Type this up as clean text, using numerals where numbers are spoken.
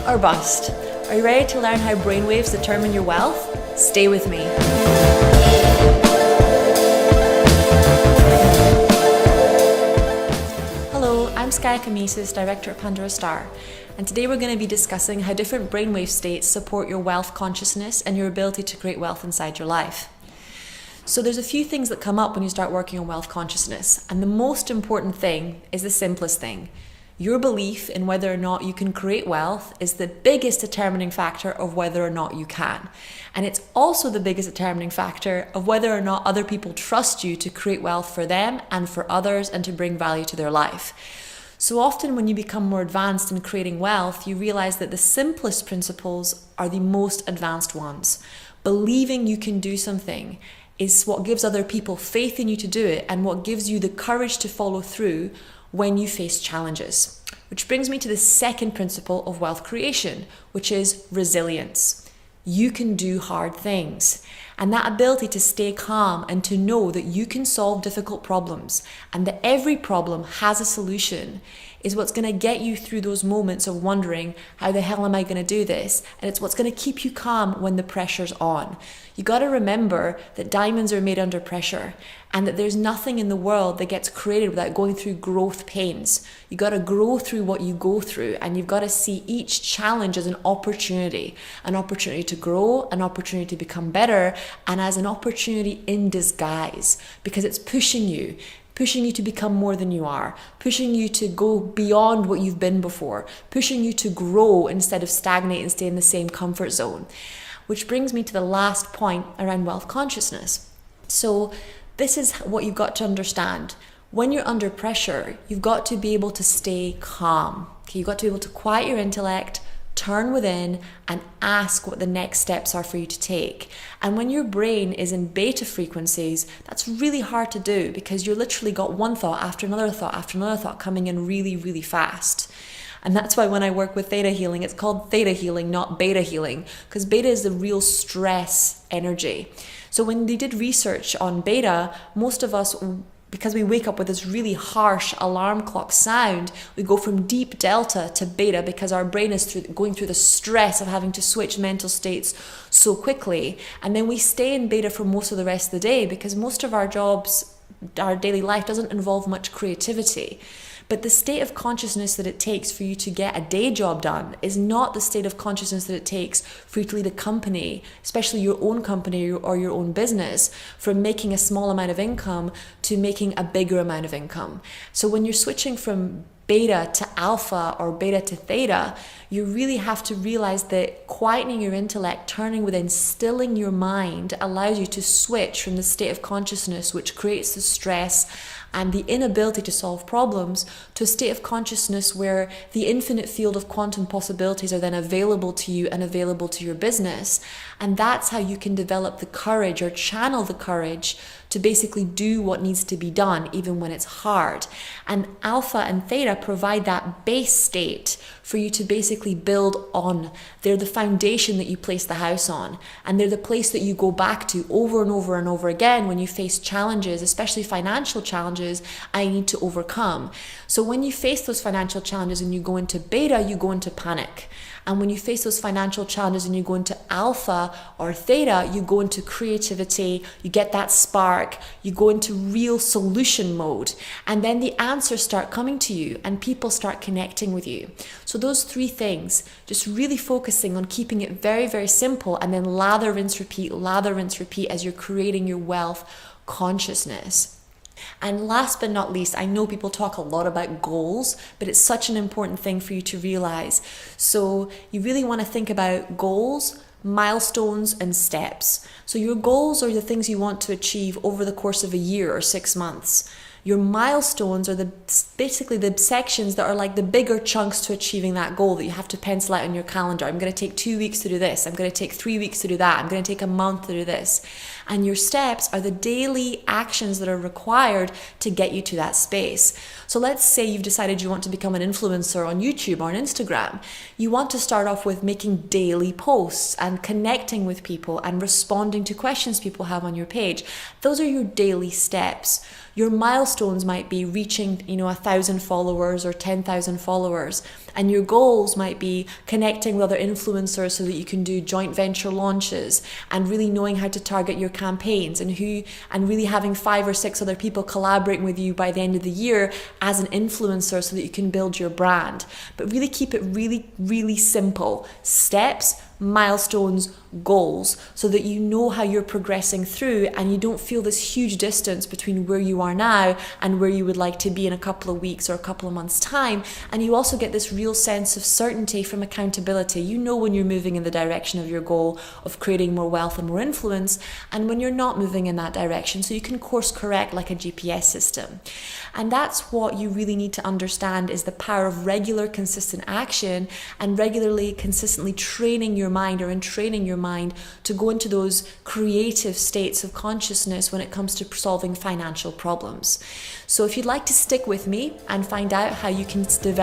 or bust. Are you ready to learn how brainwaves determine your wealth? Stay with me. Hello, I'm Skye Kamisis, Director at PandoraStar, and today we're going to be discussing how different brainwave states support your wealth consciousness and your ability to create wealth inside your life. So there's a few things that come up when you start working on wealth consciousness, and the most important thing is the simplest thing. Your belief in whether or not you can create wealth is the biggest determining factor of whether or not you can. And it's also the biggest determining factor of whether or not other people trust you to create wealth for them and for others and to bring value to their life. So often when you become more advanced in creating wealth, you realize that the simplest principles are the most advanced ones. Believing you can do something is what gives other people faith in you to do it and what gives you the courage to follow through when you face challenges. Which brings me to the second principle of wealth creation, which is resilience. You can do hard things. And that ability to stay calm and to know that you can solve difficult problems and that every problem has a solution is what's going to get you through those moments of wondering, how the hell am I going to do this? And it's what's going to keep you calm when the pressure's on. You got to remember that diamonds are made under pressure and that there's nothing in the world that gets created without going through growth pains. You got to grow through what you go through, and you've got to see each challenge as an opportunity to grow, an opportunity to become better, and as an opportunity in disguise, because it's pushing you to become more than you are, pushing you to go beyond what you've been before, pushing you to grow instead of stagnate and stay in the same comfort zone. Which brings me to the last point around wealth consciousness. So this is what you've got to understand. When you're under pressure, you've got to be able to stay calm. Okay, you've got to be able to quiet your intellect, turn within, and ask what the next steps are for you to take. And when your brain is in beta frequencies, that's really hard to do because you're literally got one thought after another thought after another thought coming in really, really fast. And that's why when I work with theta healing, it's called theta healing, not beta healing, because beta is the real stress energy. So when they did research on beta, most of us, because we wake up with this really harsh alarm clock sound, we go from deep delta to beta because our brain is going through the stress of having to switch mental states so quickly. And then we stay in beta for most of the rest of the day because most of our jobs, our daily life doesn't involve much creativity. But the state of consciousness that it takes for you to get a day job done is not the state of consciousness that it takes for you to lead a company, especially your own company or your own business, from making a small amount of income to making a bigger amount of income. So when you're switching from beta to alpha or beta to theta, you really have to realize that quietening your intellect, turning within, stilling your mind allows you to switch from the state of consciousness which creates the stress and the inability to solve problems to a state of consciousness where the infinite field of quantum possibilities are then available to you and available to your business. And that's how you can develop the courage or channel the courage to basically do what needs to be done even when it's hard. And alpha and theta provide that base state for you to basically build on. They're the foundation that you place the house on, and they're the place that you go back to over and over and over again when you face challenges, especially financial challenges I need to overcome. So when you face those financial challenges and you go into beta, you go into panic. And when you face those financial challenges and you go into alpha or theta, you go into creativity, you get that spark, you go into real solution mode. And then the answers start coming to you and people start connecting with you. So those three things, just really focusing on keeping it very, very simple, and then lather, rinse, repeat as you're creating your wealth consciousness. And last but not least, I know people talk a lot about goals, but it's such an important thing for you to realize. So you really want to think about goals, milestones, and steps. So your goals are the things you want to achieve over the course of a year or 6 months. Your milestones are basically the sections that are like the bigger chunks to achieving that goal that you have to pencil out on your calendar. I'm going to take 2 weeks to do this. I'm going to take 3 weeks to do that. I'm going to take a month to do this. And your steps are the daily actions that are required to get you to that space. So let's say you've decided you want to become an influencer on YouTube or on Instagram. You want to start off with making daily posts and connecting with people and responding to questions people have on your page. Those are your daily steps. Your milestones might be reaching, 1,000 followers or 10,000 followers. And your goals might be connecting with other influencers so that you can do joint venture launches, and really knowing how to target your campaigns, and really having 5 or 6 other people collaborating with you by the end of the year as an influencer so that you can build your brand. But really keep it really, really simple. Steps, milestones, goals, so that you know how you're progressing through and you don't feel this huge distance between where you are now and where you would like to be in a couple of weeks or a couple of months' time. And you also get this real sense of certainty from accountability. You know when you're moving in the direction of your goal of creating more wealth and more influence, and when you're not moving in that direction, so you can course correct like a GPS system. And that's what you really need to understand, is the power of regular, consistent action, and regularly, consistently training your mind, or entraining your mind to go into those creative states of consciousness when it comes to solving financial problems. So if you'd like to stick with me and find out how you can develop